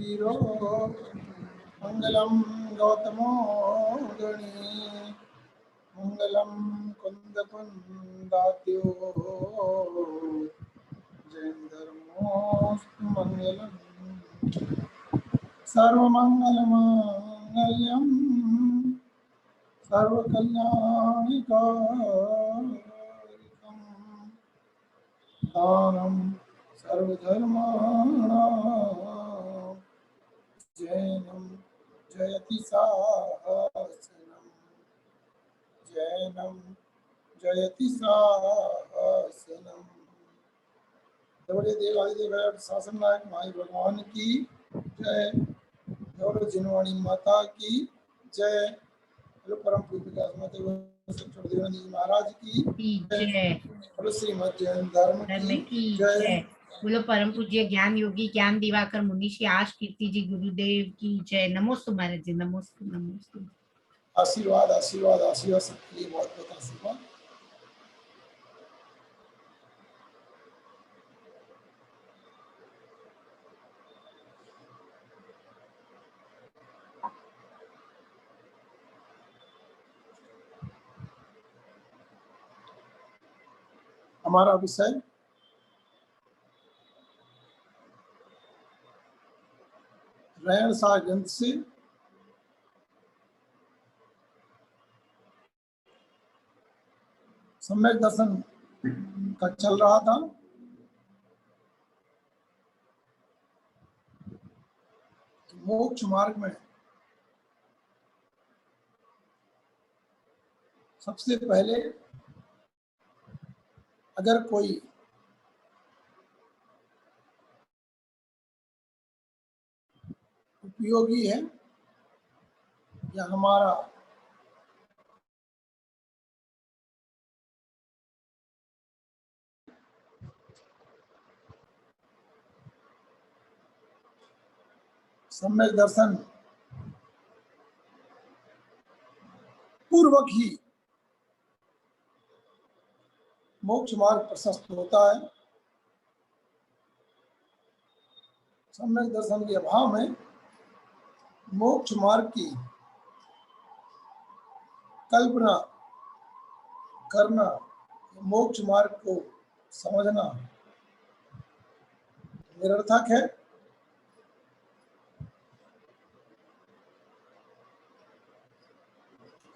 वीरो मंगलम गौतमो गणी मंगलम कुंदकुंदात्यो जयेन्द्रमोस्तु मंगलम सर्वमंगलमांगल्यं सर्वकल्याणिकारिकं दानं सर्वधर्माणां जैनं जयति सासनं जैनं जयति सासनं। गौड़े देवादिदेव शासन नायक माई भगवान की जय। गौड़ जिनवाणी माता की जय। हेलो परम पूज्य विकास माता देवानंद जी महाराज की जय। हेलो श्रीमद जैन धर्म की जय। बोलो परम पूज्य ज्ञान योगी ज्ञान दिवाकर मुनीषी आश कीर्ति जी गुरुदेव की जय। नमोस्तु महाराज जी, नमोस्तु नमोस्तु। आशीर्वाद आशीर्वाद आशीर्वाद सबके लिए बहुत बहुत आशीर्वाद। हमारा विषय रहन सा ग्रंथ से सम्यक दर्शन का चल रहा था। मोक्ष मार्ग में सबसे पहले अगर कोई उपयोगी है या हमारा सम्यक दर्शन पूर्वक ही मोक्ष मार्ग प्रशस्त होता है। सम्यक दर्शन के अभाव में मोक्ष मार्ग की कल्पना करना, मोक्ष मार्ग को समझना निरर्थक है।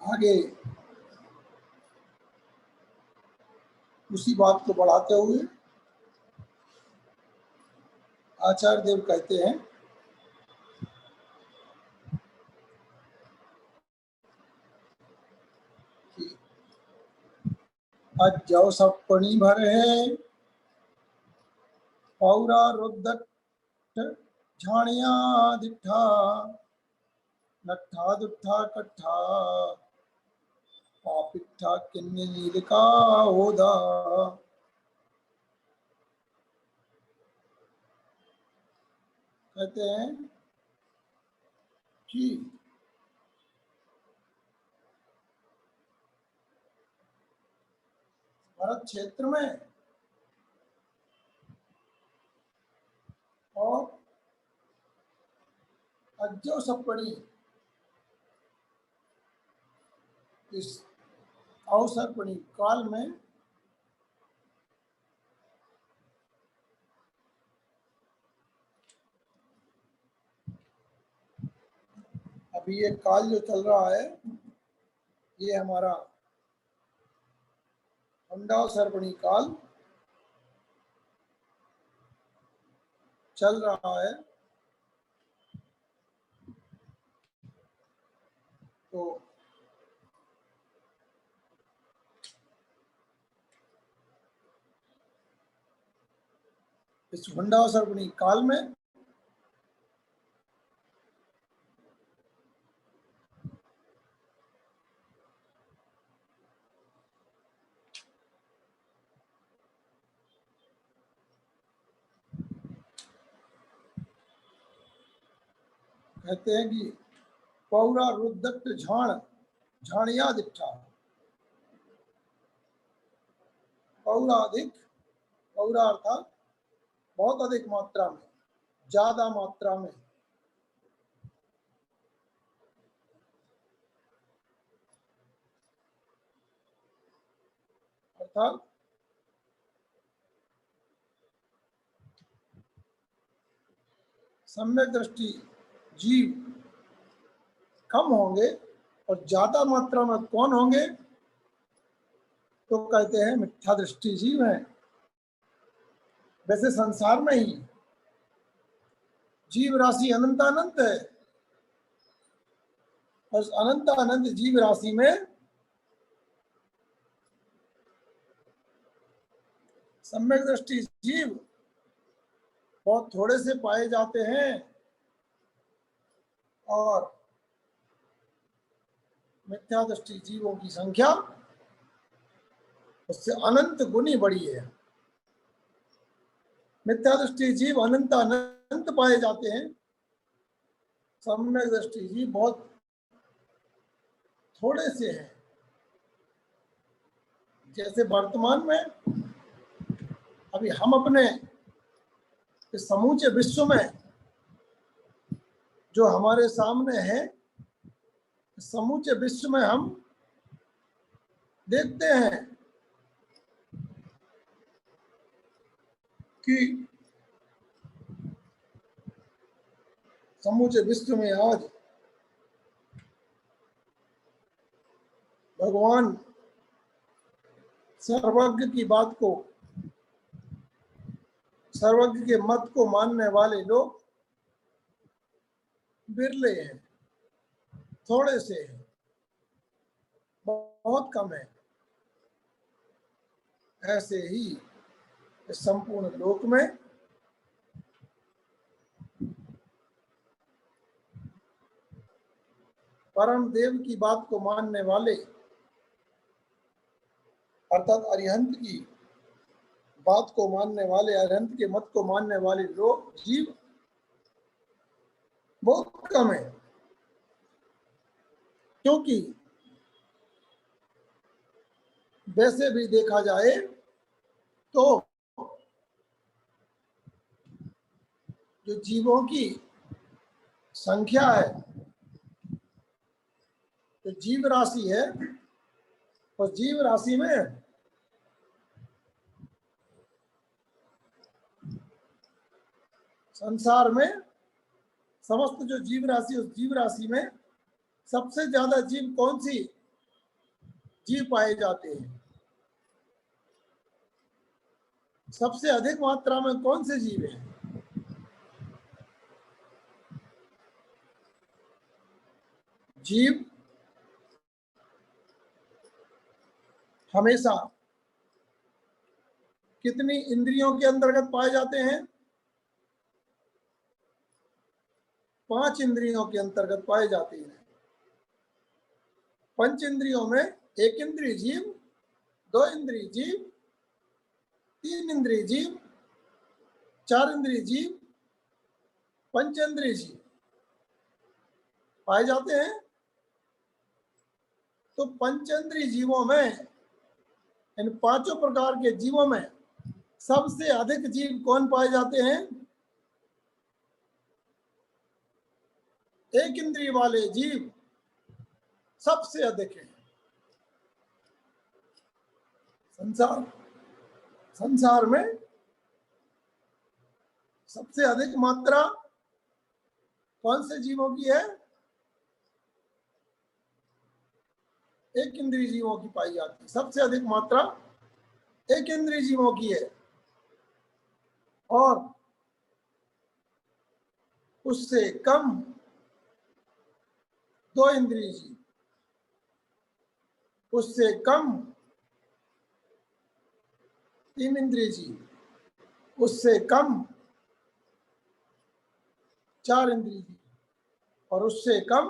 आगे उसी बात को बढ़ाते हुए आचार्य देव कहते हैं कि अज्जौ सपणी भरे पौरा रुद्दट झाणिया दिठा नट्ठा दुट्ठा कट्ठा पापिट्ठा किन्नी नीलिका होदा। कहते हैं कि भारत क्षेत्र में और अज्जौ सपणी इस अवसरपणी काल में अभी ये काल जो चल रहा है ये हमारा अंडावसर्पणी काल चल रहा है। तो इस अंडावसर्पणी काल में कहते हैं कि पौरा रुद्दट झाण झाणिया दिठा। पौरा अधिक, पौरा अर्थात बहुत अधिक मात्रा में, ज्यादा मात्रा में अर्थात सम्यक दृष्टि जीव कम होंगे और ज्यादा मात्रा में कौन होंगे, तो कहते हैं मिथ्या दृष्टि जीव हैं। वैसे संसार में ही जीव राशि अनंत अनंत है और अनंत अनंत जीव राशि में सम्यक दृष्टि जीव बहुत थोड़े से पाए जाते हैं और मिथ्या दृष्टि जीवों की संख्या उससे अनंत गुनी बड़ी है। मिथ्या दृष्टि जीव अनंत अनंत पाए जाते हैं, सम्यक दृष्टि जीव बहुत थोड़े से हैं। जैसे वर्तमान में अभी हम अपने इस समूचे विश्व में जो हमारे सामने है, समूचे विश्व में हम देखते हैं कि समूचे विश्व में आज भगवान सर्वज्ञ की बात को, सर्वज्ञ के मत को मानने वाले लोग बिरले हैं, थोड़े से हैं, बहुत कम है। ऐसे ही इस संपूर्ण लोक में परम देव की बात को मानने वाले अर्थात अरिहंत की बात को मानने वाले, अरिहंत के मत को मानने वाले लोग जीव बहुत कम है। क्योंकि वैसे भी देखा जाए तो जो जीवों की संख्या है, जो जीव राशि है, और जीव राशि में संसार में समस्त जो जीव राशि, उस जीव राशि में सबसे ज्यादा जीव कौन सी जीव पाए जाते हैं, सबसे अधिक मात्रा में कौन से जीव हैं? जीव हमेशा कितनी इंद्रियों के अंतर्गत पाए जाते हैं? 5 इंद्रियों के अंतर्गत पाए जाते हैं। पंच इंद्रियों में 1 इंद्रिय जीव, 2 इंद्रिय जीव, 3 इंद्रिय जीव, 4 इंद्रिय जीव, पंचेंद्रिय जीव पाए जाते हैं। तो पंचेंद्रिय जीवों में, इन 5 प्रकार के जीवों में सबसे अधिक जीव कौन पाए जाते हैं? 1 इंद्रिय वाले जीव सबसे अधिक है। संसार में सबसे अधिक मात्रा कौन से जीवों की है? 1 इंद्रिय जीवों की पाई जाती है। सबसे अधिक मात्रा 1 इंद्रिय जीवों की है और उससे कम 2 इंद्रिय जीव, उससे कम 3 इंद्रिय जीव, उससे कम 4 इंद्रिय जीव और उससे कम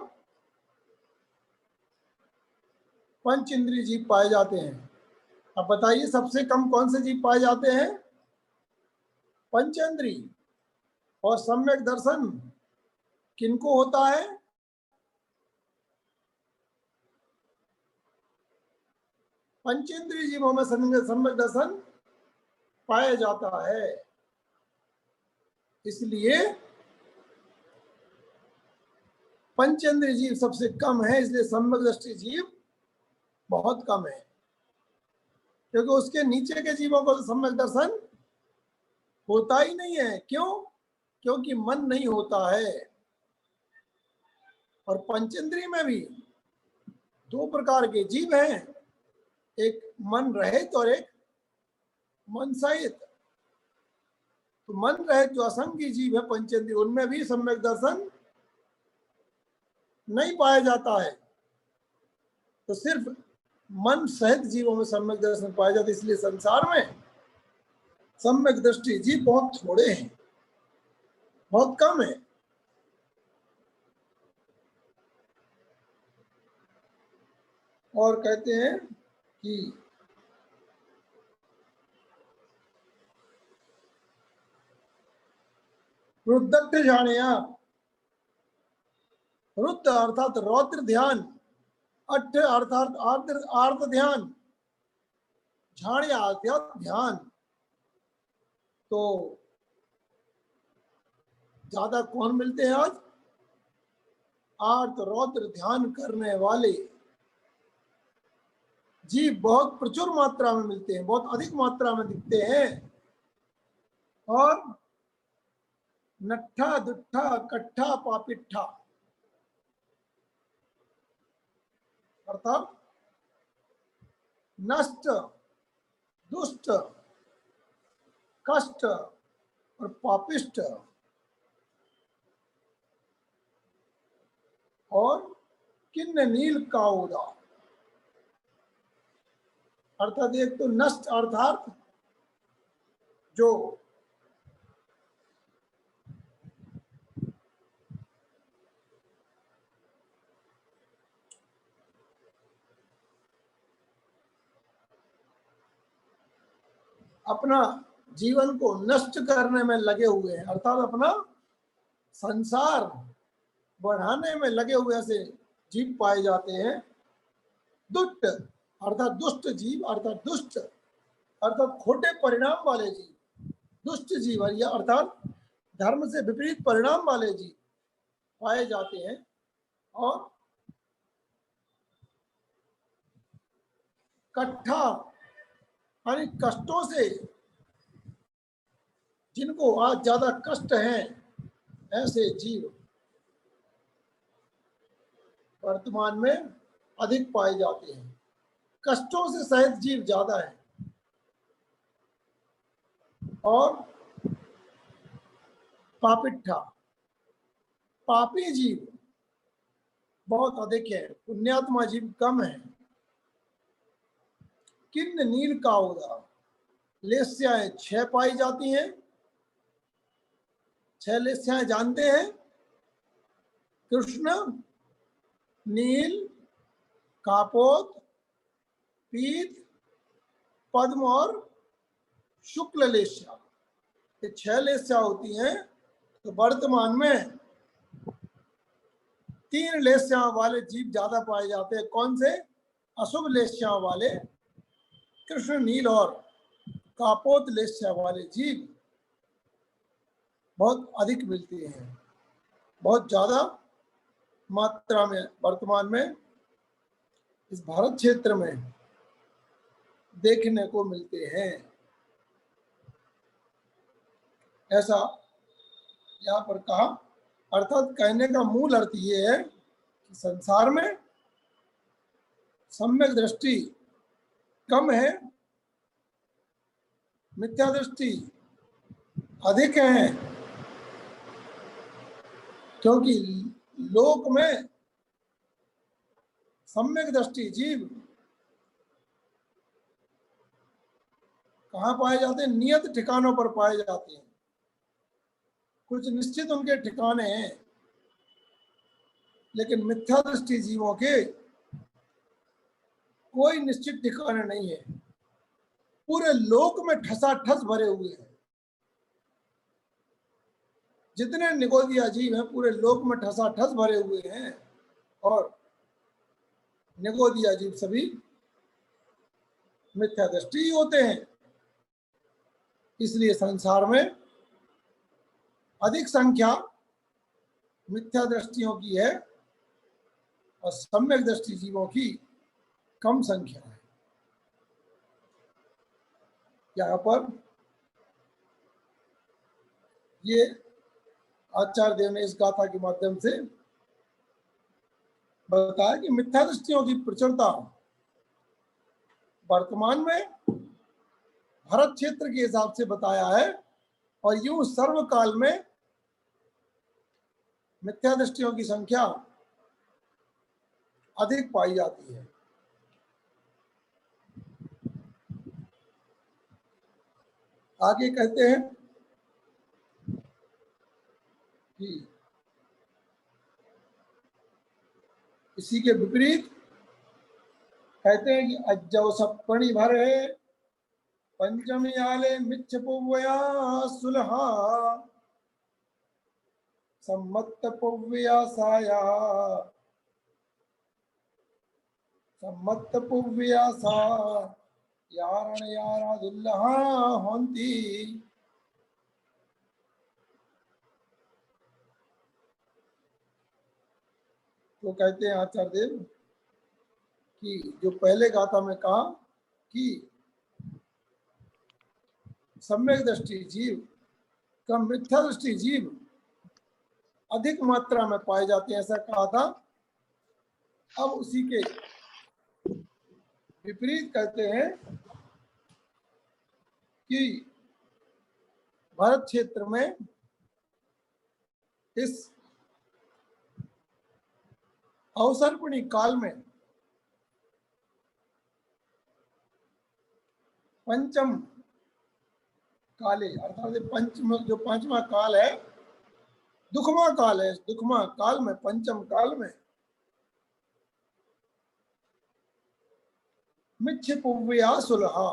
5 इंद्रिय जीव पाए जाते हैं। अब बताइए सबसे कम कौन से जीव पाए जाते हैं? पंचेंद्रिय। और सम्यक दर्शन किनको होता है? पंचेंद्रिय जीवों में सम्यक दर्शन पाया जाता है। इसलिए पंचेंद्रिय जीव सबसे कम है, इसलिए सम्यक दृष्टि जीव बहुत कम है। क्योंकि उसके नीचे के जीवों को तो सम्यक दर्शन होता ही नहीं है। क्यों? क्योंकि मन नहीं होता है। और पंचेंद्रिय में भी दो प्रकार के जीव हैं, एक मन रहित और एक मन सहित। तो मन रहित जो असंख्य जीव है पंचेंद्रिय, उनमें भी सम्यक दर्शन नहीं पाया जाता है। तो सिर्फ मन सहित जीवों में सम्यक दर्शन पाया जाता है। इसलिए संसार में सम्यक दृष्टि जीव बहुत थोड़े हैं, बहुत कम है। और कहते हैं कि रुद्रट जानिया, रुद्र अर्थात रौद्र ध्यान, अट्ठ अर्थात आर्द्र ध्यान, झाड़िया अर्थात ध्यान। तो ज्यादा कौन मिलते हैं आज? आर्त रौद्र ध्यान करने वाले जीव बहुत प्रचुर मात्रा में मिलते हैं, बहुत अधिक मात्रा में दिखते हैं। और नट्ठा दुट्ठा कट्ठा पापिट्ठा अर्थात नष्ट, दुष्ट, कष्ट और पापिष्ट और किन्न नील काउदा। अर्थात एक तो नष्ट अर्थात जो अपना जीवन को नष्ट करने में लगे हुए हैं, अर्थात अपना संसार बढ़ाने में लगे हुए ऐसे जीव पाए जाते हैं। दुष्ट अर्थात दुष्ट जीव, अर्थात दुष्ट अर्थात खोटे परिणाम वाले जीव, दुष्ट जीव अर्थात धर्म से विपरीत परिणाम वाले जीव पाए जाते हैं। और कट्ठा यानी कष्टों से जिनको आज ज्यादा कष्ट हैं, ऐसे जीव वर्तमान में अधिक पाए जाते हैं। कष्टों से सहित जीव ज्यादा है। और पापिट्ठा पापी जीव बहुत अधिक है, पुण्यात्मा जीव कम है। किन्न नील काउदा लेस्याएं 6 पाई जाती हैं। 6 लेस्याएं जानते हैं? कृष्ण, नील, कापोत, पीत, पद्म और शुक्ल लेस्या, ये 6 लेस्या होती हैं। तो वर्तमान में 3 लेस्या वाले जीव ज्यादा पाए जाते हैं। कौन से? अशुभ लेस्या वाले कृष्ण, नील और कापोत लेस्या वाले जीव बहुत अधिक मिलते हैं, बहुत ज्यादा मात्रा में वर्तमान में इस भारत क्षेत्र में देखने को मिलते हैं। ऐसा यहाँ पर कहा। अर्थात कहने का मूल अर्थ ये है कि संसार में सम्यक दृष्टि कम है, मिथ्या दृष्टि अधिक है। क्योंकि लोक में सम्यक दृष्टि जीव कहाँ पाए जाते हैं? नियत ठिकानों पर पाए जाते हैं। कुछ निश्चित उनके ठिकाने हैं, लेकिन मिथ्या दृष्टि जीवों के कोई निश्चित ठिकाने नहीं है। पूरे लोक में ठसाठस भरे हुए हैं। जितने निगोदिया जीव हैं पूरे लोक में ठसाठस भरे हुए हैं। और निगोदिया जीव सभी मिथ्या दृष्टि होते हैं। इसलिए संसार में अधिक संख्या मिथ्या दृष्टियों की है और सम्यक दृष्टि जीवों की कम संख्या है। यहाँ पर ये आचार्य देव ने इस गाथा के माध्यम से बताया कि मिथ्या दृष्टियों की प्रचुरता वर्तमान में भारत क्षेत्र के हिसाब से बताया है, और यूं सर्वकाल में मिथ्या दृष्टियों की संख्या अधिक पाई जाती है। आगे कहते हैं कि इसी के विपरीत कहते हैं कि अज्जव सप्पणी भर है पंचमी आले मिच्छ पुव्वया सुलहा सम्मत पुव्वया साया सम्मत पुव्वया सा यारण यारा दुल्लहा होंती। तो कहते हैं आचार्य देव कि जो पहले गाथा में कहा कि सम्यक दृष्टि जीव कम मिथ्या दृष्टि जीव अधिक मात्रा में पाए जाते हैं, ऐसा कहा था। अब उसी के विपरीत कहते हैं कि भारत क्षेत्र में इस अवसर्पणी काल में पंचम काले अर्थात पंचम जो पांचवा काल है दुखमा काल है। दुखमा काल में पंचम काल में मिच्छ पुव्वया सुलहा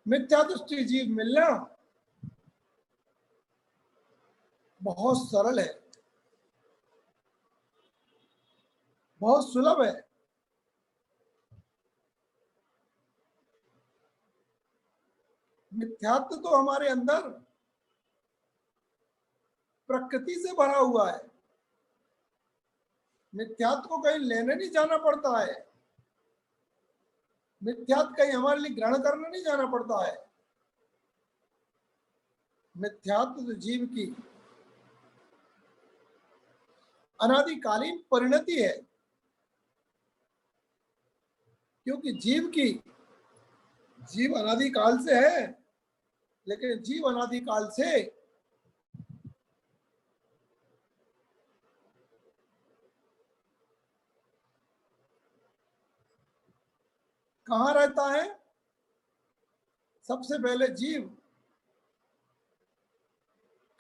मिथ्या दृष्टि जीव मिलना बहुत सरल है, बहुत सुलभ है। मिथ्यात्व तो हमारे अंदर प्रकृति से भरा हुआ है, मिथ्यात्व को कहीं लेने नहीं जाना पड़ता है, मिथ्यात्व कहीं हमारे लिए ग्रहण करने नहीं जाना पड़ता है। मिथ्यात्व तो जीव की अनादिकालीन परिणति है, क्योंकि जीव अनादिकाल से है, लेकिन जीव अनादिकाल से कहाँ रहता है? सबसे पहले जीव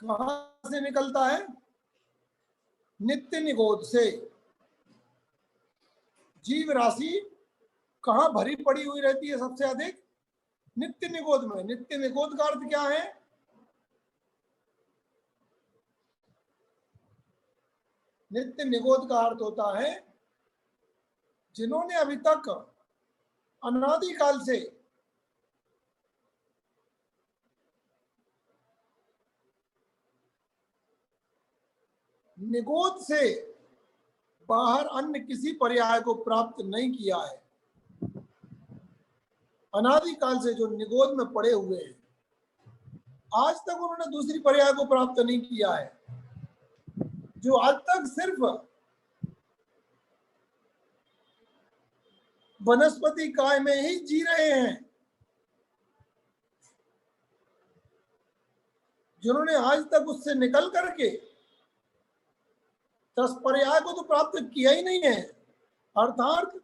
कहाँ से निकलता है? नित्य निगोद से। जीव राशि कहाँ भरी पड़ी हुई रहती है सबसे अधिक? नित्य निगोद में। नित्य निगोद का अर्थ क्या है? नित्य निगोद का अर्थ होता है जिन्होंने अभी तक अनादिकाल से निगोद से बाहर अन्य किसी पर्याय को प्राप्त नहीं किया है। अनादिकाल से जो निगोद में पड़े हुए हैं, आज तक उन्होंने दूसरी पर्याय को प्राप्त नहीं किया है। जो आज तक सिर्फ वनस्पति काय में ही जी रहे हैं, जिन्होंने आज तक उससे निकल करके 10 पर्याय को तो प्राप्त किया ही नहीं है, अर्थात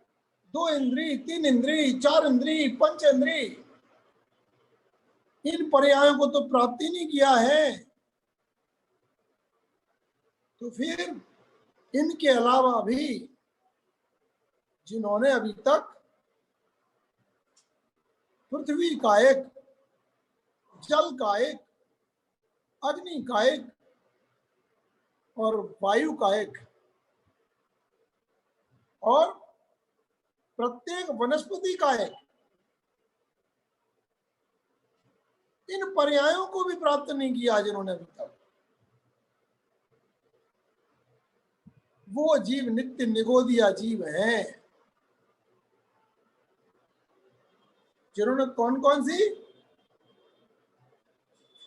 2 इंद्री, 3 इंद्री, 4 इंद्री, 5 इंद्री, इन पर्यायों को तो प्राप्ति नहीं किया है। तो फिर इनके अलावा भी जिन्होंने अभी तक पृथ्वी का एक, जल का एक, अग्नि का एक और वायु का एक और प्रत्येक वनस्पति का एक, इन पर्यायों को भी प्राप्त नहीं किया जिन्होंने अभी तक, वो जीव नित्य निगोदिया जीव हैं। जिन्होंने कौन कौन सी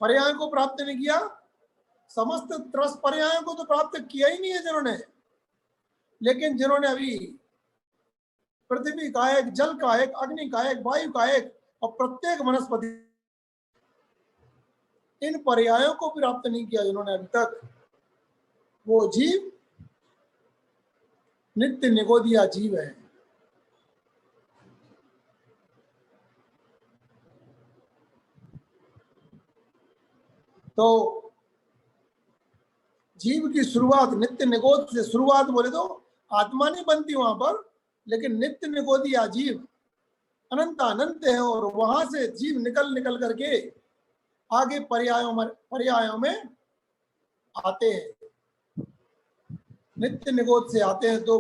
पर्यायों को प्राप्त नहीं किया? समस्त 3 पर्यायों को तो प्राप्त किया ही नहीं है जिन्होंने, लेकिन जिन्होंने अभी पृथ्वी का एक, जल का एक, अग्नि का एक, वायु का एक और प्रत्येक वनस्पति, इन पर्यायों को प्राप्त नहीं किया जिन्होंने अभी तक, वो जीव नित्य निगोदिया जीव है। तो जीव की शुरुआत नित्य निगोद से, शुरुआत बोले तो आत्मा नहीं बनती वहां पर, लेकिन नित्य निगोदिया जीव अनंत अनंत है, और वहां से जीव निकल निकल करके आगे पर्यायों में आते हैं। नित्य निगोद से आते हैं तो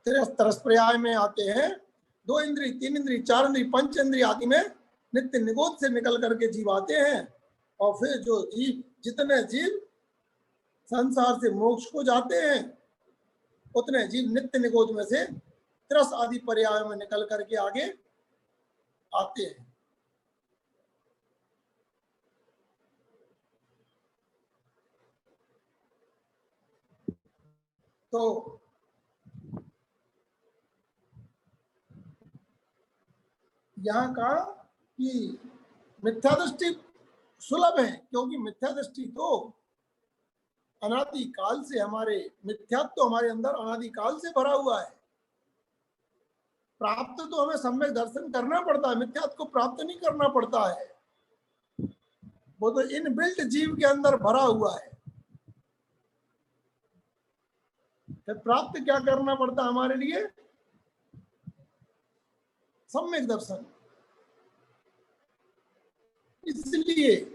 13 पर्याय में आते हैं। 2 इंद्रिय, 3 इंद्रिय, 4 इंद्रिय, 5 इंद्रिय आदि में नित्य निगोद से निकल करके जीव आते हैं। और फिर जो जीव, जितने जीव संसार से मोक्ष को जाते हैं, उतने जीव नित्य निगोद में से 13 आदि पर्यायों में निकल करके आगे आते हैं। तो यहाँ कहा कि मिथ्या दृष्टि सुलभ है, क्योंकि मिथ्या दृष्टि तो अनादि काल से, हमारे मिथ्यात्व तो हमारे अंदर अनादि काल से भरा हुआ है। प्राप्त तो हमें सम्यक दर्शन करना पड़ता है, मिथ्यात्व को प्राप्त नहीं करना पड़ता है, वो तो इनबिल्ट जीव के अंदर भरा हुआ है। तो प्राप्त क्या करना पड़ता है हमारे लिए? सम्यक दर्शन। इसलिए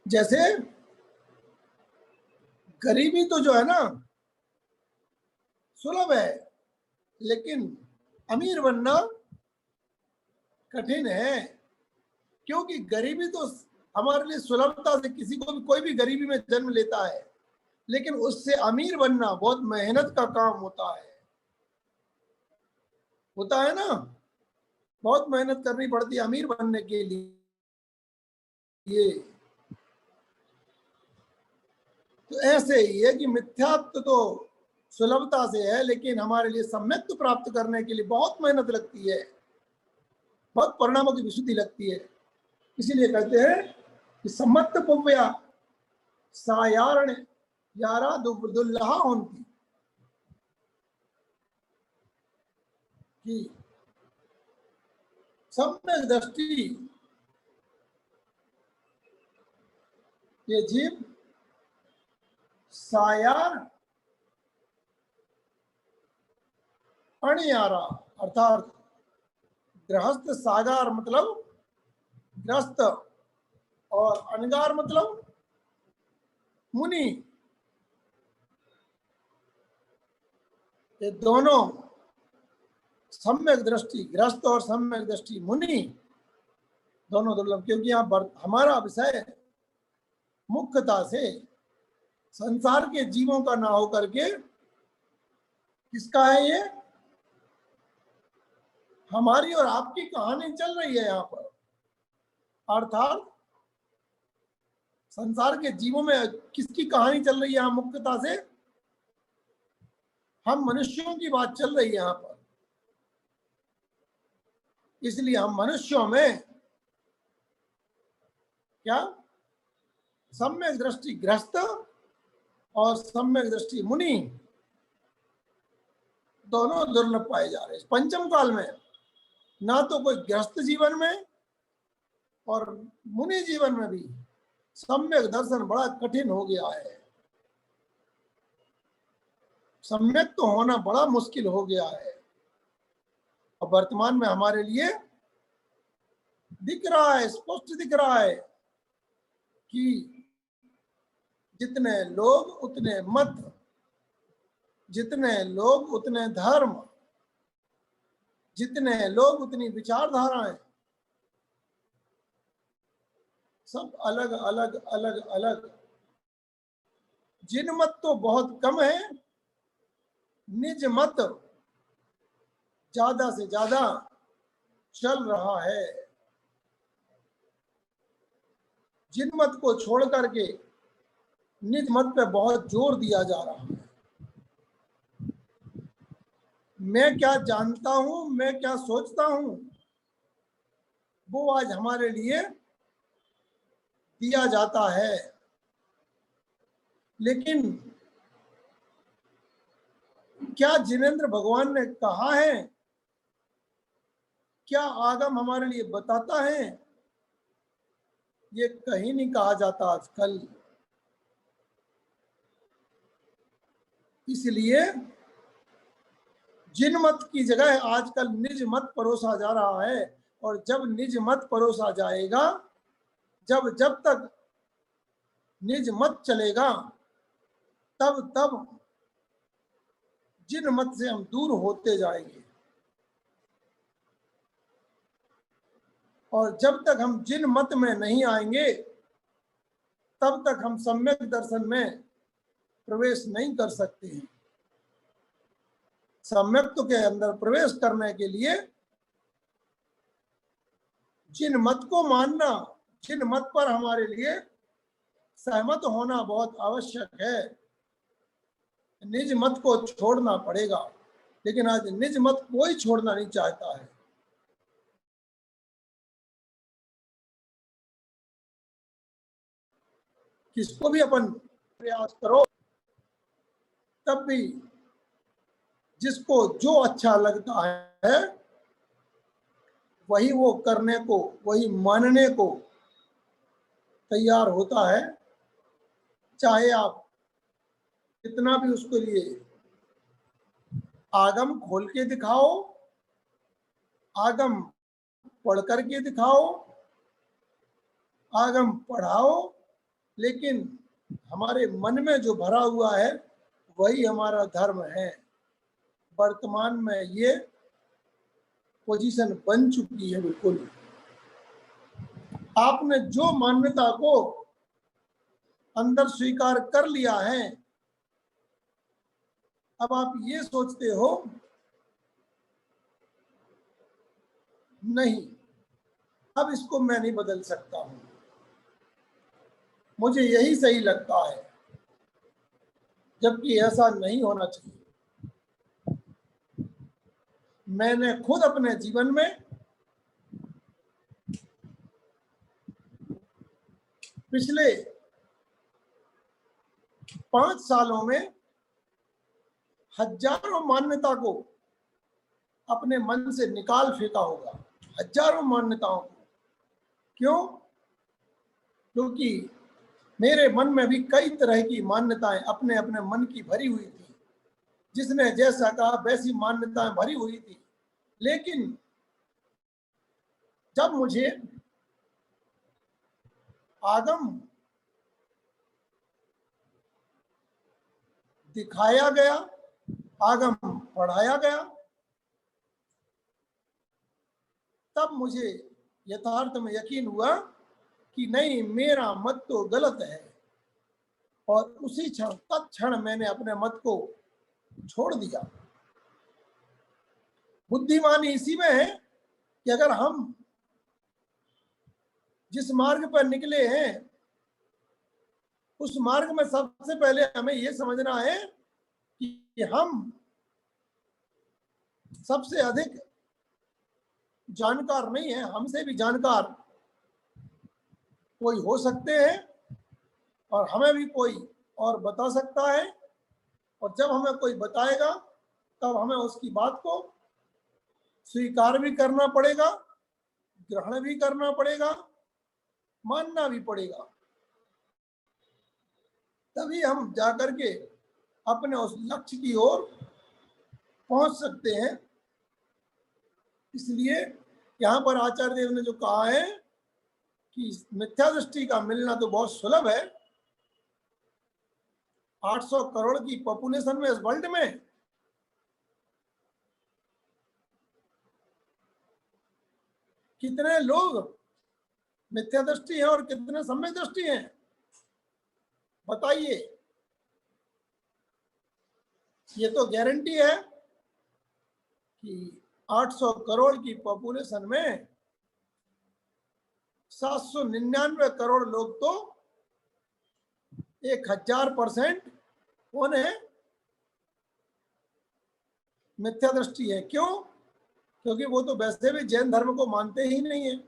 जैसे गरीबी तो जो है ना सुलभ है, लेकिन अमीर बनना कठिन है, क्योंकि गरीबी तो हमारे लिए सुलभता से, किसी को भी, कोई भी गरीबी में जन्म लेता है, लेकिन उससे अमीर बनना बहुत मेहनत का काम होता है ना, बहुत मेहनत करनी पड़ती है अमीर बनने के लिए। तो ऐसे ही है कि मिथ्यात्व तो सुलभता से है, लेकिन हमारे लिए सम्यक्त्व प्राप्त करने के लिए बहुत मेहनत लगती है, बहुत परिणामों की विशुद्धि लगती है। इसीलिए कहते हैं कि सम्मत पुव्या सायारण यारा दुल्लहा होती, कि सम्यक दृष्टि ये जीव सायार अणियारा, अर्थात गृहस्थ, सागार मतलब ग्रस्त, और अनगार मतलब मुनि, ये दोनों सम्यक दृष्टि, ग्रस्त और सम्यक दृष्टि मुनि दोनों दुर्लभ। क्योंकि यहाँ हमारा विषय मुख्यता से संसार के जीवों का ना हो करके किसका है? ये हमारी और आपकी कहानी चल रही है यहाँ पर, अर्थात संसार के जीवों में किसकी कहानी चल रही है यहाँ? मुख्यता से हम मनुष्यों की बात चल रही है यहाँ पर। इसलिए हम मनुष्यों में क्या सम्यक दृष्टि ग्रस्त और सम्यक दृष्टि मुनि दोनों दुर्लभ पाए जा रहे हैं। पंचम काल में ना तो कोई ग्रस्त जीवन में और मुनि जीवन में भी सम्यक दर्शन बड़ा कठिन हो गया है, सम्यक तो होना बड़ा मुश्किल हो गया है। और वर्तमान में हमारे लिए दिख रहा है, स्पष्ट दिख रहा है कि जितने लोग उतने मत, जितने लोग उतने धर्म, जितने लोग उतनी विचारधाराएं, सब अलग अलग अलग अलग। जिन मत तो बहुत कम है, निज मत ज्यादा से ज्यादा चल रहा है। जिन मत को छोड़ करके निज मत पे बहुत जोर दिया जा रहा है। मैं क्या जानता हूं, मैं क्या सोचता हूं, वो आज हमारे लिए दिया जाता है। लेकिन क्या जिनेंद्र भगवान ने कहा है, क्या आगम हमारे लिए बताता है, ये कहीं नहीं कहा जाता आजकल। इसलिए जिन मत की जगह आजकल निज मत परोसा जा रहा है। और जब निज मत परोसा जाएगा, जब तक निज मत चलेगा, तब तब जिन मत से हम दूर होते जाएंगे। और जब तक हम जिन मत में नहीं आएंगे, तब तक हम सम्यक दर्शन में प्रवेश नहीं कर सकते हैं। सम्यक्त्व के अंदर प्रवेश करने के लिए जिन मत को मानना, जिन मत पर हमारे लिए सहमत होना बहुत आवश्यक है। निज मत को छोड़ना पड़ेगा, लेकिन आज निज मत कोई छोड़ना नहीं चाहता है। किसको भी अपन प्रयास करो, तब भी जिसको जो अच्छा लगता है वही वो करने को, वही मानने को तैयार होता है। चाहे आप कितना भी उसके लिए आगम खोल के दिखाओ, आगम पढ़ करके दिखाओ, आगम पढ़ाओ, लेकिन हमारे मन में जो भरा हुआ है वही हमारा धर्म है। वर्तमान में ये पोजीशन बन चुकी है। बिल्कुल आपने जो मान्यता को अंदर स्वीकार कर लिया है, अब आप ये सोचते हो नहीं, अब इसको मैं नहीं बदल सकता हूं, मुझे यही सही लगता है, जबकि ऐसा नहीं होना चाहिए। मैंने खुद अपने जीवन में पिछले 5 सालों में हजारों मान्यता को अपने मन से निकाल फेंका होगा, हजारों मान्यताओं को। क्यों? क्योंकि मेरे मन में भी कई तरह की मान्यताएं अपने अपने मन की भरी हुई थी। जिसने जैसा कहा वैसी मान्यताएं भरी हुई थी। लेकिन जब मुझे आगम दिखाया गया, आगम पढ़ाया गया, तब मुझे यथार्थ में यकीन हुआ कि नहीं, मेरा मत तो गलत है। और उसी क्षण, तत्क्षण मैंने अपने मत को छोड़ दिया। बुद्धिमानी इसी में है कि अगर हम जिस मार्ग पर निकले हैं, उस मार्ग में सबसे पहले हमें यह समझना है कि हम सबसे अधिक जानकार नहीं है, हमसे भी जानकार कोई हो सकते हैं, और हमें भी कोई और बता सकता है। और जब हमें कोई बताएगा, तब हमें उसकी बात को स्वीकार भी करना पड़ेगा, ग्रहण भी करना पड़ेगा, मानना भी पड़ेगा। तभी हम जाकर के अपने उस लक्ष्य की ओर पहुंच सकते हैं। इसलिए यहाँ पर आचार्य देव ने जो कहा है कि मिथ्या दृष्टि का मिलना तो बहुत सुलभ है। 800 करोड़ की पॉपुलेशन में, इस वर्ल्ड में कितने लोग मिथ्या दृष्टि हैं और कितने सम्यक दृष्टि हैं, बताइए। ये तो गारंटी है कि 800 करोड़ की पॉपुलेशन में 799 करोड़ लोग तो 1000% कौन है? मिथ्या दृष्टि है। क्यों? क्योंकि वो तो वैसे भी जैन धर्म को मानते ही नहीं है,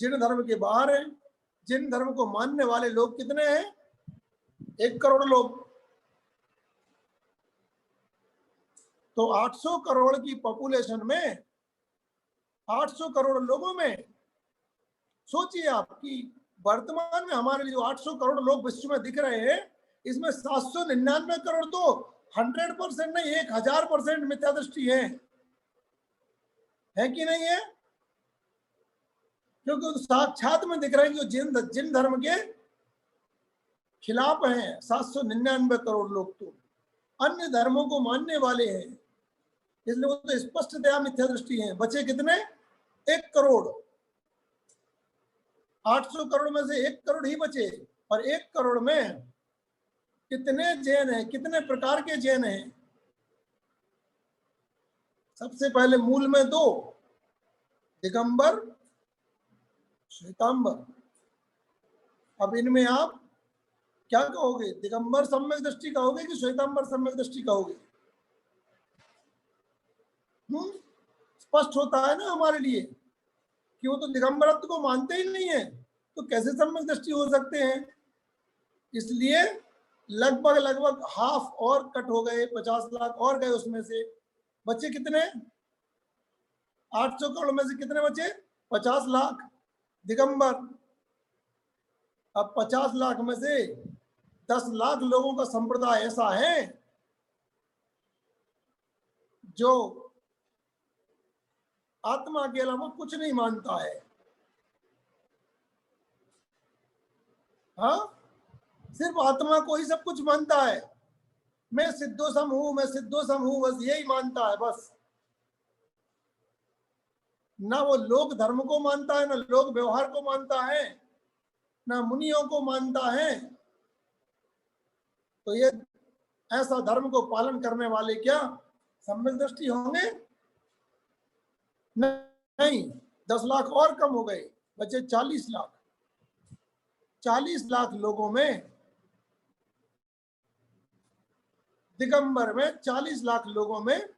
जिन धर्म के बाहर है। जिन धर्म को मानने वाले लोग कितने हैं? 1 करोड़ लोग। तो 800 करोड़ की पॉपुलेशन में 800 करोड़ लोगों में सोचिए आप कि वर्तमान में हमारे लिए जो 800 करोड़ लोग विश्व में दिख रहे हैं, इसमें 799 करोड़ तो 100% नहीं, 1000% मिथ्या दृष्टि है कि नहीं है? क्योंकि साक्षात में दिख रहे हैं जो जिन धर्म के खिलाफ हैं 799 करोड़ लोग तो अन्य धर्मों को मानने वाले हैं, इसलिए वो तो स्पष्टतया मिथ्या दृष्टि है। बचे कितने? 1 करोड़। 800 करोड़ में से 1 करोड़ ही बचे, और 1 करोड़ में कितने जैन हैं, कितने प्रकार के जैन हैं? सबसे पहले मूल में 2, दिगंबर, श्वेतांबर। अब इनमें आप क्या कहोगे? दिगंबर सम्यक दृष्टि कहोगे कि श्वेतांबर सम्यक दृष्टि कहोगे? स्पष्ट होता है ना हमारे लिए कि वो तो दिगंबरत्व को मानते ही नहीं है, तो कैसे सम्यक दृष्टि हो सकते हैं? इसलिए लगभग लगभग हाफ और कट हो गए, 50 लाख और गए। उसमें से बचे कितने? 800 करोड़ में से कितने बचे? 50 लाख दिगंबर। अब 50 लाख में से 10 लाख लोगों का संप्रदाय ऐसा है जो आत्मा के अलावा कुछ नहीं मानता है। हाँ, सिर्फ आत्मा को ही सब कुछ मानता है। मैं सिद्धोसम हूं, मैं सिद्धोसम हूं, बस यही मानता है। बस ना वो लोक धर्म को मानता है, ना लोक व्यवहार को मानता है, ना मुनियों को मानता है। तो ये ऐसा धर्म को पालन करने वाले क्या सम्यक दृष्टि होंगे? नहीं। 10 लाख और कम हो गए, बचे 40 लाख। 40 लाख लोगों में, दिगंबर में 40 लाख लोगों में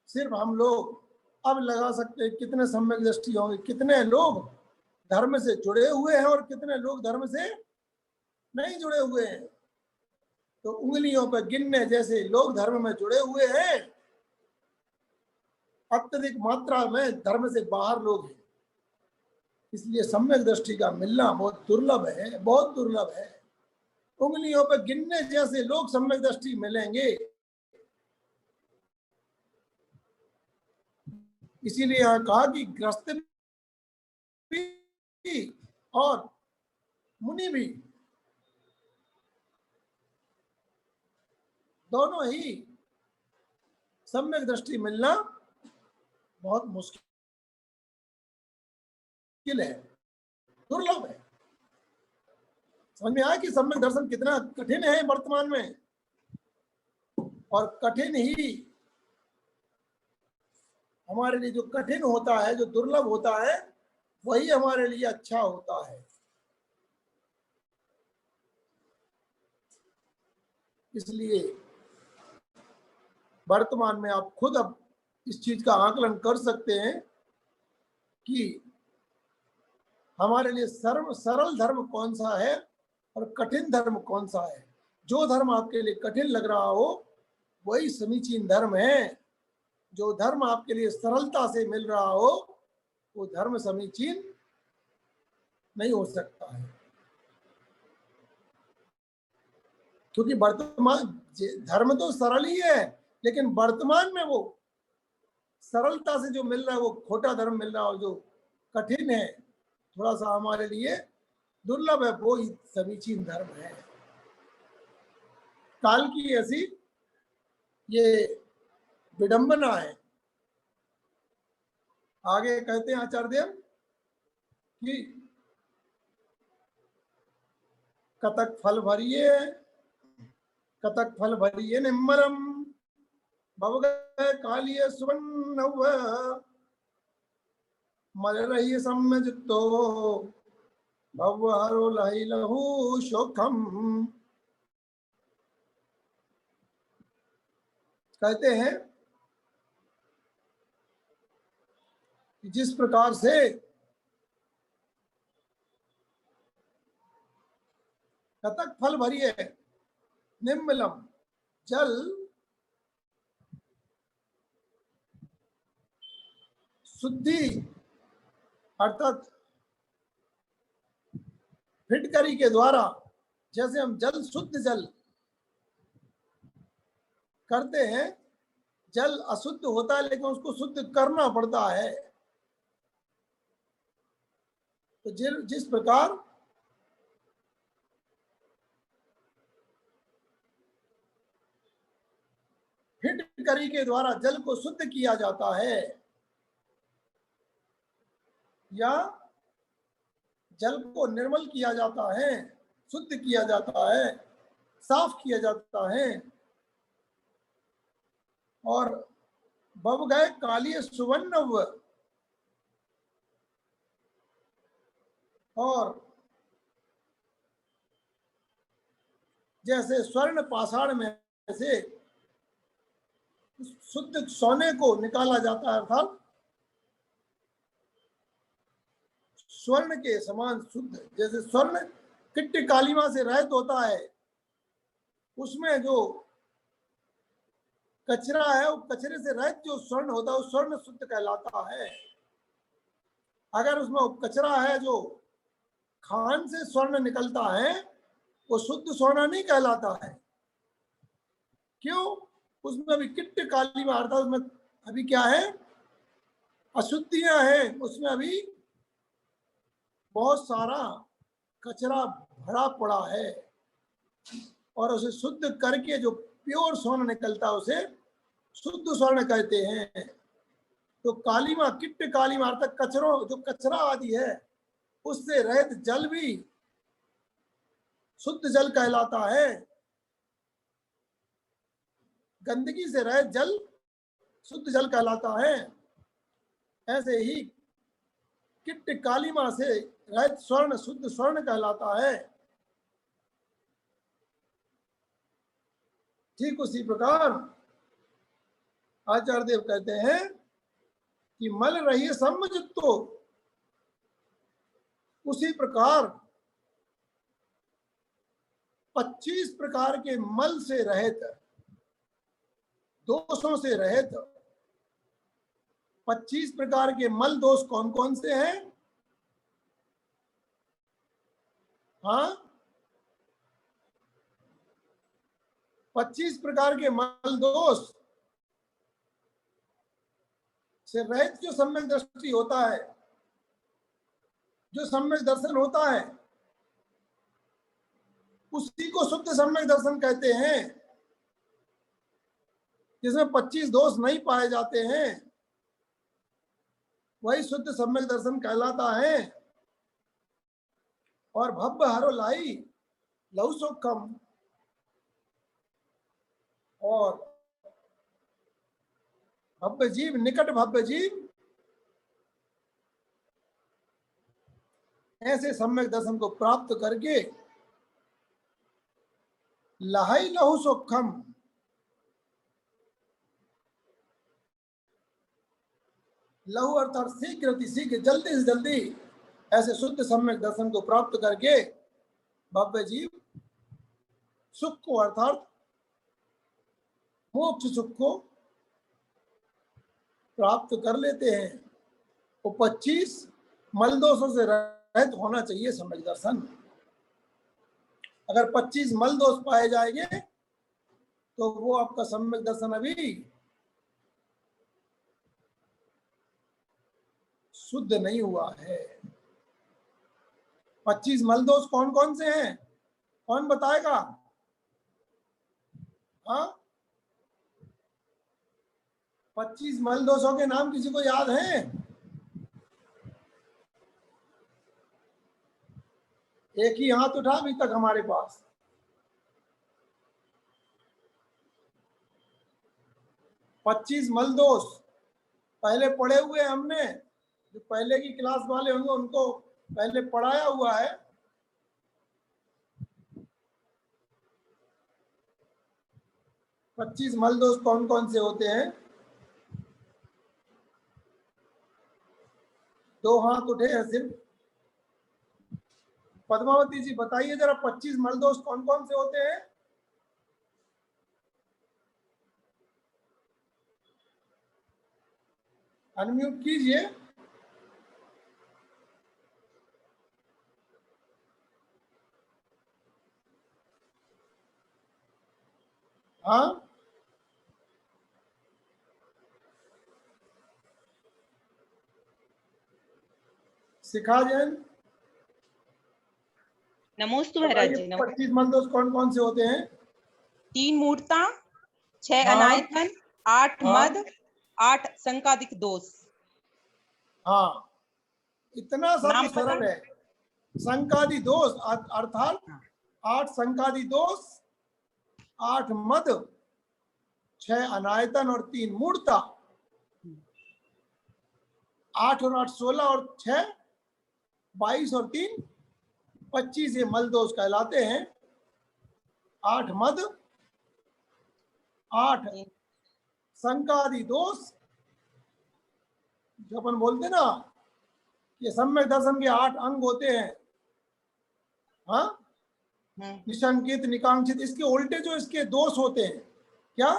सिर्फ हम लोग अब लगा सकते हैं कितने सम्यक दृष्टि होंगे, कितने लोग धर्म से जुड़े हुए हैं और कितने लोग धर्म से नहीं जुड़े हुए हैं। तो उंगलियों पर गिनने जैसे लोग धर्म में जुड़े हुए हैं, अत्यधिक मात्रा में धर्म से बाहर लोग हैं। इसलिए सम्यक दृष्टि का मिलना बहुत दुर्लभ है, बहुत दुर्लभ है। उंगलियों पर गिनने जैसे लोग सम्यक दृष्टि मिलेंगे। इसीलिए यहां कहा कि ग्रस्त भी और मुनि भी दोनों ही सम्यक दृष्टि मिलना बहुत मुश्किल है, दुर्लभ है। समझ में आया कि सम्यक दर्शन कितना कठिन है वर्तमान में? और कठिन ही हमारे लिए, जो कठिन होता है, जो दुर्लभ होता है, वही हमारे लिए अच्छा होता है। इसलिए वर्तमान में आप खुद अब इस चीज का आकलन कर सकते हैं कि हमारे लिए सरल धर्म कौन सा है और कठिन धर्म कौन सा है। जो धर्म आपके लिए कठिन लग रहा हो वही समीचीन धर्म है। जो धर्म आपके लिए सरलता से मिल रहा हो वो धर्म समीचीन नहीं हो सकता है, क्योंकि वर्तमान धर्म तो सरल ही है, लेकिन वर्तमान में वो सरलता से जो मिल रहा है वो खोटा धर्म मिल रहा है। जो कठिन है, थोड़ा सा हमारे लिए दुर्लभ है, वो ही समीचीन धर्म है। काल की ऐसी ये विडंबना है। आगे कहते हैं आचार्य देव कि कतक फल भरिए, कतक फल भरिए निम्बरम, भवगय कालिय सुवर्ण मल रही सम्मजितो भवहरो लहि लहु शोकम। कहते हैं कि जिस प्रकार से कतक फल भरिए निम्बलम जल शुद्धि अर्थात फिटकरी के द्वारा जैसे हम जल शुद्ध जल करते हैं, जल अशुद्ध होता है लेकिन उसको शुद्ध करना पड़ता है। तो जिस प्रकार फिटकरी के द्वारा जल को शुद्ध किया जाता है या जल को निर्मल किया जाता है, शुद्ध किया जाता है, साफ किया जाता है, और बब गए कालिय सुवर्ण और जैसे स्वर्ण पाषाण में से शुद्ध सोने को निकाला जाता है, अर्थात स्वर्ण के समान शुद्ध, जैसे स्वर्ण किट्ट कालीमा से रहित होता है, उसमें जो कचरा है वो कचरे से रहित जो स्वर्ण होता है वो स्वर्ण शुद्ध कहलाता है। अगर उसमें कचरा है जो खान से स्वर्ण निकलता है वो शुद्ध सोना नहीं कहलाता है। क्यों? उसमें अभी किट्ट कालीमा अर्थात उसमें अभी क्या है, अशुद्धियां हैं, उसमें अभी बहुत सारा कचरा भरा पड़ा है, और उसे शुद्ध करके जो प्योर स्वर्ण निकलता है उसे शुद्ध स्वर्ण कहते हैं। तो कालीमा किट्ट कालीमा अर्थात कचरों जो कचरा आदि है उससे रहित जल भी शुद्ध जल कहलाता है। गंदगी से रहित जल शुद्ध जल कहलाता है। ऐसे ही किट्ट कालीमा से रहित स्वर्ण शुद्ध स्वर्ण कहलाता है। ठीक उसी प्रकार आचार्य देव कहते हैं कि मल रही सम्मजितो, उसी प्रकार 25 प्रकार के मल से रहित, दोषों से रहित 25 प्रकार के मल दोष कौन कौन से हैं? हाँ, 25 प्रकार के मल दोष से रहित जो सम्यक दृष्टि होता है, जो सम्यक दर्शन होता है, उसी को शुद्ध सम्यक दर्शन कहते हैं। जिसमें 25 दोष नहीं पाए जाते हैं वही शुद्ध सम्यक दर्शन कहलाता है। और भव्य हरो लाई लहु सुखम, और भव्य जीव निकट भव्य जीव ऐसे सम्यक दर्शन को प्राप्त करके लहाई लहु सुखम, लहु अर्थात शीघ्र शीघ्र जल्दी से जल्दी ऐसे शुद्ध सम्यक दर्शन को प्राप्त करके भव्य जीव सुख को अर्थात मोक्ष सुख को प्राप्त कर लेते हैं। वो 25 मल दोषों से रहित होना चाहिए सम्यक दर्शन। अगर 25 मल दोष पाए जाएंगे तो वो आपका सम्यक दर्शन अभी शुद्ध नहीं हुआ है। 25 मल दोष कौन कौन से हैं? कौन बताएगा? हाँ, 25 मल दोषों के नाम किसी को याद हैं? एक ही हाथ उठा अभी तक हमारे पास। 25 मलदोष पहले पढ़े हुए हैं हमने, जो पहले की क्लास वाले होंगे उनको पहले पढ़ाया हुआ है। 25 मलदोष कौन कौन से होते हैं? दो हाथ उठे हैं सिर्फ। पद्मावती जी बताइए जरा 25 मलदोष कौन कौन से होते हैं? अनम्यूट कीजिए। हाँ, सिखा जैन नमोस्तु महाराज जी। 25 मलदोष कौन कौन से होते हैं? 3 मूर्ता, 6 हाँ। अनायतन, 8 हाँ। मद, 8 संकादिक दोष। हाँ, इतना सब नाम तो सरल पता? है। संकादि दोष अर्थात 8 संकादि दोष, 8 मद, 6 अनायतन और 3 मूर्ता। 8 और 8 16 और 6 22 और 3 25 ये मल दोष कहलाते हैं। 8 मद, 8 संकादि दोष, जो अपन बोलते ना कि सम्यक दर्शन के 8 अंग होते हैं। हाँ, निशंकित, निकांक्षित, इसके उल्टे जो इसके दोष होते हैं क्या?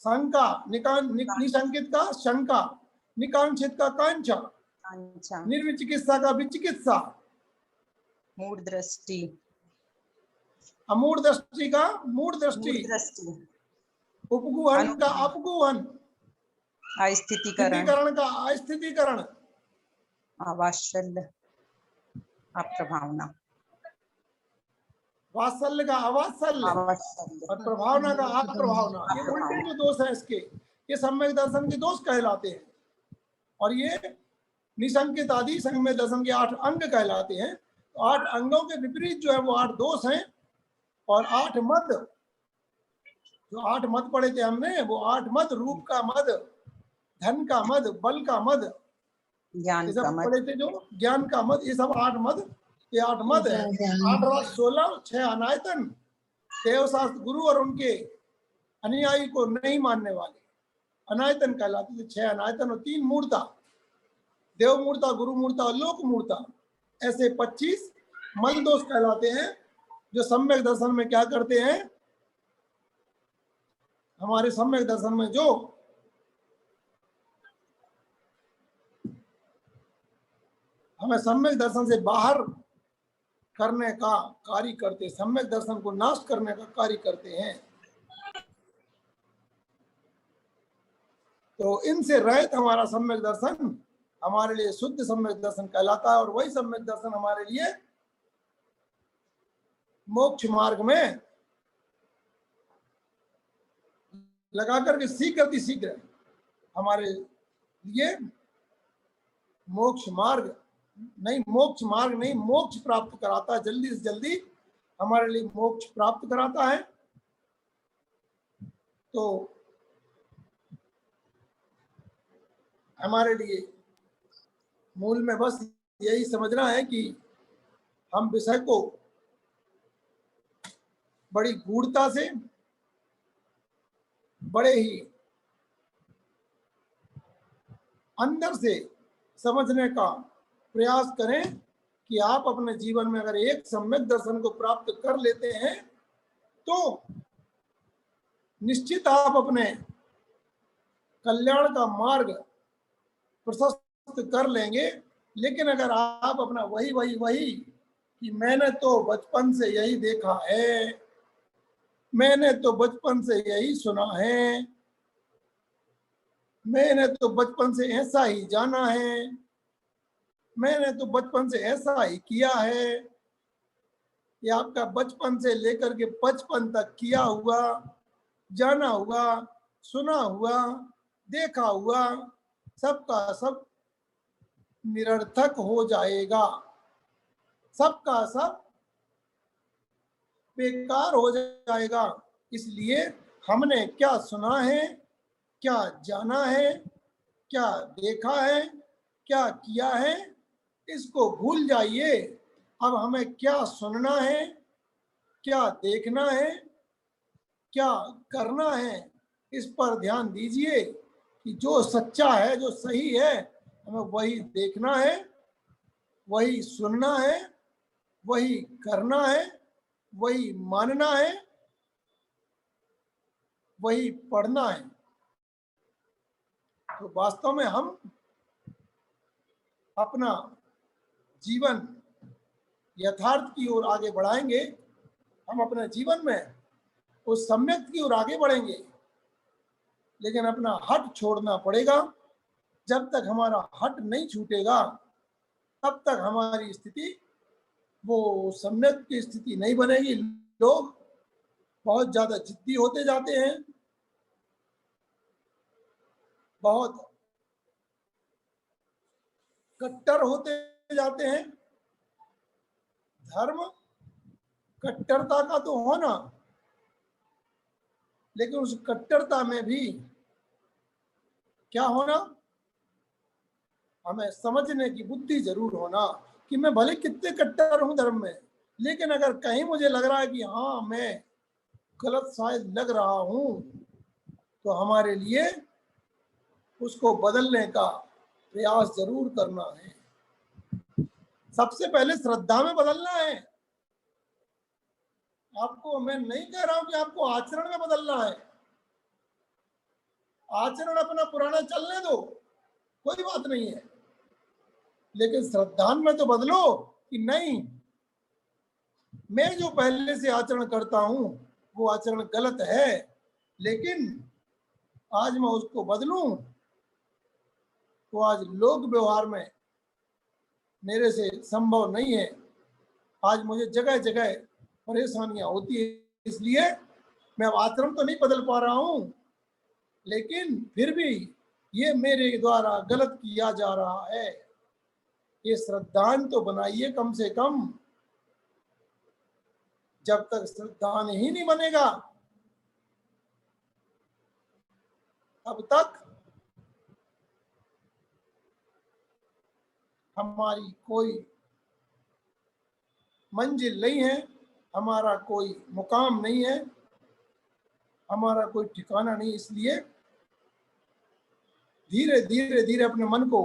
शंका, निशंकित का शंका, निकांक्षित का कांक्षा, निर्विचिकित्सा का विचिकित्सा, मूढ़ दृष्टि, अमूढ़ दृष्टि का मूढ़ दृष्टि, उपगुहन का अपगुहन, अस्थितिकरण का अस्थितिकरण, आवाशल्य, अप्रभावना, वात्सल्य का अवात्सल्य और प्रभावना का अप्रभावना। ये उल्टे जो दोष है इसके, ये सम्यक दर्शन के दोष कहलाते हैं। और ये निशंकित आदि सम्यक दर्शन के 8 अंग कहलाते हैं। तो 8 अंगों के विपरीत जो है वो 8 दोष हैं। और 8 मद, जो 8 मद पढ़े थे हमने, वो 8 मद, रूप का मद, धन का मद, बल का मद, ज्ञान का मद, पढ़े थे जो ज्ञान का मद, ये सब 8 मद, ये 8 मद है। 8 और 16, 6 अनायतन, देवशास्त्र गुरु और उनके अनुयायी को नहीं मानने वाले अनायतन कहलाते थे। 6 अनायतन और 3 मूर्ता, देव मूर्ता, गुरु मूर्ता और लोक मूर्ता। ऐसे 25 मल दोष कहलाते हैं, जो सम्यक दर्शन में क्या करते हैं? हमारे सम्यक दर्शन में जो हमें सम्यक दर्शन से बाहर करने का कार्य करते, सम्यक दर्शन को नाश करने का कार्य करते हैं। तो इनसे रहित हमारा सम्यक दर्शन हमारे लिए शुद्ध सम्यक दर्शन कहलाता है। और वही सम्यक दर्शन हमारे लिए मोक्ष मार्ग में लगा करके शीघ्र हमारे लिए मोक्ष मार्ग नहीं, मोक्ष प्राप्त कराता है। जल्दी से जल्दी हमारे लिए मोक्ष प्राप्त कराता है। तो हमारे लिए मूल में बस यही समझना है कि हम विषय को बड़ी गूढ़ता से, बड़े ही अंदर से समझने का प्रयास करें कि आप अपने जीवन में अगर एक सम्यक दर्शन को प्राप्त कर लेते हैं तो निश्चित आप अपने कल्याण का मार्ग प्रशस्त कर लेंगे। लेकिन अगर आप अपना वही कि मैंने तो बचपन से यही देखा है, मैंने तो बचपन से यही सुना है, मैंने तो बचपन से ऐसा ही जाना है, मैंने तो बचपन से ऐसा ही किया है, ये आपका बचपन से लेकर के 55 तक किया हुआ, जाना हुआ, सुना हुआ, देखा हुआ, सबका सब निरर्थक हो जाएगा, सबका सब बेकार हो जाएगा। इसलिए हमने क्या सुना है, क्या जाना है, क्या देखा है, क्या किया है, इसको भूल जाइए। अब हमें क्या सुनना है, क्या देखना है, क्या करना है, इस पर ध्यान दीजिए कि जो सच्चा है, जो सही है, हमें वही देखना है, वही सुनना है, वही करना है, वही मानना है, वही पढ़ना है। तो वास्तव में हम अपना जीवन यथार्थ की ओर आगे बढ़ाएंगे, हम अपने जीवन में उस सम्यक की ओर आगे बढ़ेंगे, लेकिन अपना हट छोड़ना पड़ेगा। जब तक हमारा हट नहीं छूटेगा तब तक हमारी स्थिति वो सम्यक की स्थिति नहीं बनेगी। लोग बहुत ज्यादा जिद्दी होते जाते हैं, बहुत कट्टर होते जाते हैं। धर्म कट्टरता का तो होना, लेकिन उस कट्टरता में भी क्या होना, हमें समझने की बुद्धि जरूर होना कि मैं भले कितने कट्टर हूं धर्म में, लेकिन अगर कहीं मुझे लग रहा है कि हाँ मैं गलत शायद लग रहा हूं, तो हमारे लिए उसको बदलने का प्रयास जरूर करना है। सबसे पहले श्रद्धा में बदलना है। आपको मैं नहीं कह रहा हूं कि आपको आचरण में बदलना है। आचरण अपना पुराना चलने दो, कोई बात नहीं है, लेकिन श्रद्धा में तो बदलो कि नहीं, मैं जो पहले से आचरण करता हूं वो आचरण गलत है, लेकिन आज मैं उसको बदलूं तो आज लोक व्यवहार में मेरे से संभव नहीं है। आज मुझे जगह जगह परेशानियां होती है, इसलिए मैं अब आचरण तो नहीं बदल पा रहा हूं, लेकिन फिर भी ये मेरे द्वारा गलत किया जा रहा है। ये श्रद्धान तो बनाइए कम से कम। जब तक श्रद्धान ही नहीं बनेगा तब तक हमारी कोई मंजिल नहीं है, हमारा कोई मुकाम नहीं है, हमारा कोई ठिकाना नहीं। इसलिए धीरे धीरे धीरे अपने मन को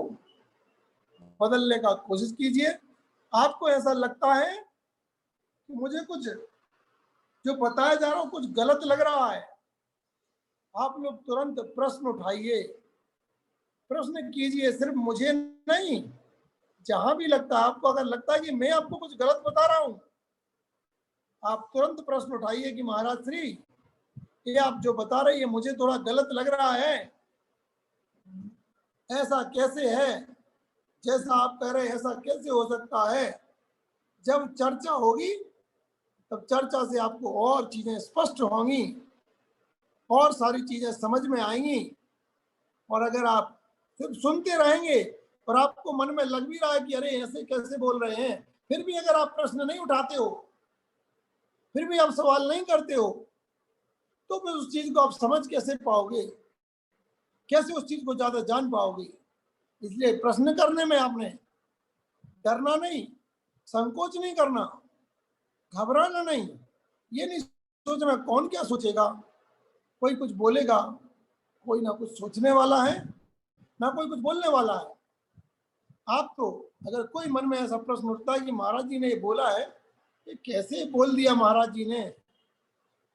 बदलने का कोशिश कीजिए। आपको ऐसा लगता है कि मुझे कुछ जो बताया जा रहा हो कुछ गलत लग रहा है, आप लोग तुरंत प्रश्न उठाइए, प्रश्न कीजिए, सिर्फ मुझे नहीं, जहां भी लगता है आपको, अगर लगता है कि मैं आपको कुछ गलत बता रहा हूं, आप तुरंत प्रश्न उठाइए कि महाराज श्री, ये आप जो बता रही है मुझे थोड़ा गलत लग रहा है, ऐसा कैसे है, जैसा आप कह रहे हैं ऐसा कैसे हो सकता है। जब चर्चा होगी तब चर्चा से आपको और चीजें स्पष्ट होंगी, और सारी चीजें समझ में आएंगी। और अगर आप सिर्फ सुनते रहेंगे और आपको मन में लग भी रहा है कि अरे ऐसे कैसे बोल रहे हैं, फिर भी अगर आप प्रश्न नहीं उठाते हो, फिर भी आप सवाल नहीं करते हो, तो फिर उस चीज को आप समझ कैसे पाओगे, कैसे उस चीज को ज्यादा जान पाओगे। इसलिए प्रश्न करने में आपने डरना नहीं, संकोच नहीं करना, घबराना नहीं, ये नहीं सोचना कौन क्या सोचेगा, कोई कुछ बोलेगा, कोई ना कुछ सोचने वाला है ना कोई कुछ बोलने वाला है। आप तो अगर कोई मन में ऐसा प्रश्न उठता है कि महाराज जी ने ये बोला है, ये कैसे बोल दिया महाराज जी ने,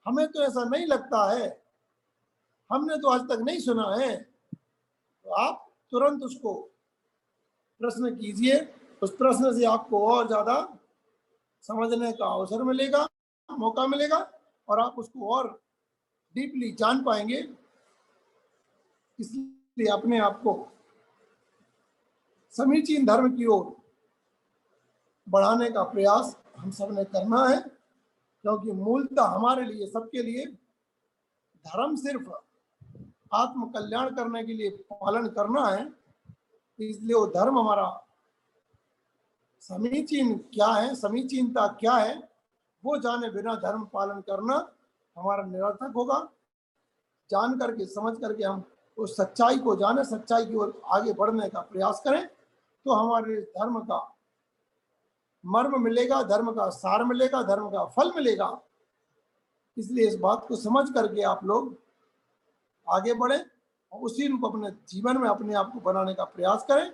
हमें तो ऐसा नहीं लगता है, हमने तो आज तक नहीं सुना है, तो आप तुरंत उसको प्रश्न कीजिए। उस प्रश्न से आपको और ज्यादा समझने का अवसर मिलेगा, मौका मिलेगा, और आप उसको और डीपली जान पाएंगे। इसलिए अपने आप को समीचीन धर्म की ओर बढ़ाने का प्रयास हम सब ने करना है, क्योंकि मूलतः हमारे लिए, सबके लिए धर्म सिर्फ आत्म कल्याण करने के लिए पालन करना है। इसलिए वो धर्म हमारा समीचीन क्या है, समीचीनता क्या है, वो जाने बिना धर्म पालन करना हमारा निरर्थक होगा। जान करके समझ करके हम उस सच्चाई को जाने, सच्चाई की ओर आगे बढ़ने का प्रयास करें, तो हमारे धर्म का मर्म मिलेगा, धर्म का सार मिलेगा, धर्म का फल मिलेगा। इसलिए इस बात को समझ करके आप लोग आगे बढ़े और उसी रूप अपने जीवन में अपने आप को बनाने का प्रयास करें।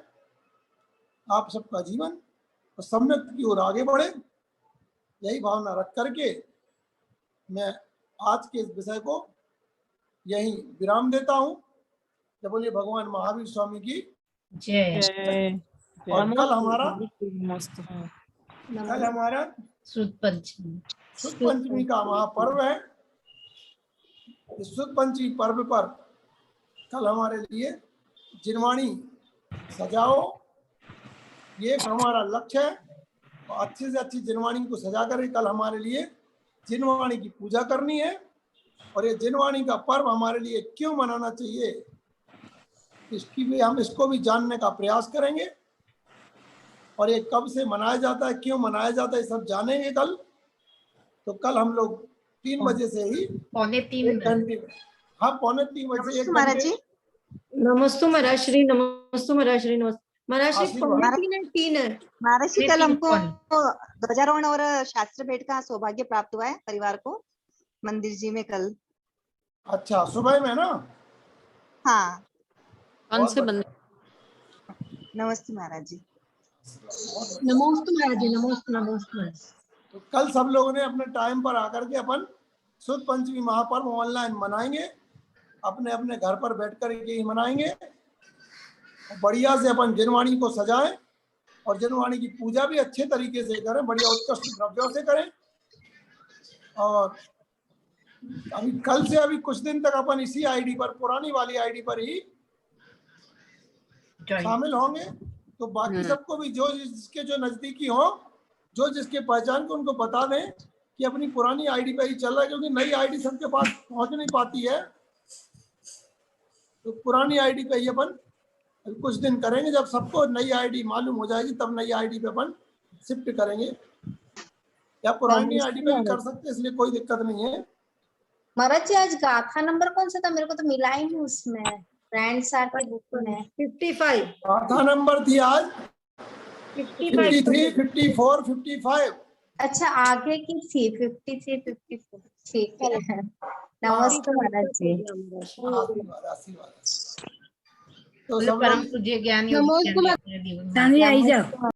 आप सबका जीवन और सम्यक की ओर आगे बढ़े, यही भावना रख करके मैं आज के इस विषय को यही विराम देता हूं। जब बोलिए भगवान महावीर स्वामी की जय। और कल हमारा शुद्ध पंचमी, शुद्ध पंचमी का महापर्व है। इस शुद्ध पंचमी पर्व पर कल हमारे लिए जिनवाणी सजाओ, ये हमारा लक्ष्य है। और अच्छे से अच्छी जिनवाणी को सजा कर कल हमारे लिए जिनवाणी की पूजा करनी है। और ये जिनवाणी का पर्व हमारे लिए क्यों मनाना चाहिए, इसकी भी हम इसको भी जानने का प्रयास करेंगे। और ये कब से मनाया जाता है, क्यों मनाया जाता है, सब जानेंगे कल। तो कल हम लोग 3 बजे से ही 2:45 घंटे, हाँ 2:45 बजे 1 महाराज घंटे। जी, नमस्ते महाराज श्री, नमस्ते महाराज श्री, नमस्ते महाराज श्री। आशीर्वाद। 3 है। महाराज जी कल हमको कौन? ध्वजारोहण और शास्त्र भेंट का सौभाग्य प्राप्त हुआ है परिवार को मंदिर जी में कल। अच्छा, सुबह में ना? हाँ, कौन से बंदे? नमस्ते महाराज जी। नमस्ते महाराज जी, नमस्ते नमस्ते। तो कल सब लोगों ने अपने टाइम पर आकर के अपन शुद्ध पंचमी महापर्व ऑनलाइन मनाएंगे, अपने अपने घर पर बैठ कर के ही मनाएंगे। और बढ़िया से अपन जिनवाणी को सजाएं और जिनवाणी की पूजा भी अच्छे तरीके से करें, बढ़िया उत्कृष्ट द्रव्यों से करें। और अभी कल से अभी कुछ दिन तक अपन इसी आईडी पर, पुरानी वाली आईडी पर ही शामिल होंगे। तो बाकी सबको भी जो जिसके जो नजदीकी हो, जो जिसके पहचान को, उनको बता दें कि अपनी पुरानी आईडी पे ही चल रहा है, क्योंकि नई आईडी सबके पास पहुंच नहीं पाती है। तो पुरानी आईडी पे ही अपन कुछ दिन करेंगे, जब सबको नई आईडी मालूम हो जाएगी तब नई आईडी पे अपन शिफ्ट करेंगे, या पुरानी आईडी पे भी कर सकते हैं, इसलिए कोई दिक्कत नहीं है। महाराज जी आज गाथा नंबर कौन सा था, मेरे को तो मिला ही नहीं उसमें, फ्रेंड्स आर की बुक में। 55। गाथा नंबर थी आज 55। 53, 54, 55। अच्छा आगे की थी 53, 54। ठीक है, नमस्ते महाराज जी। आशीर्वाद, आशीर्वाद। तो सब परम लोग पूज्य ज्ञान नमस्ते योगी आई जाओ।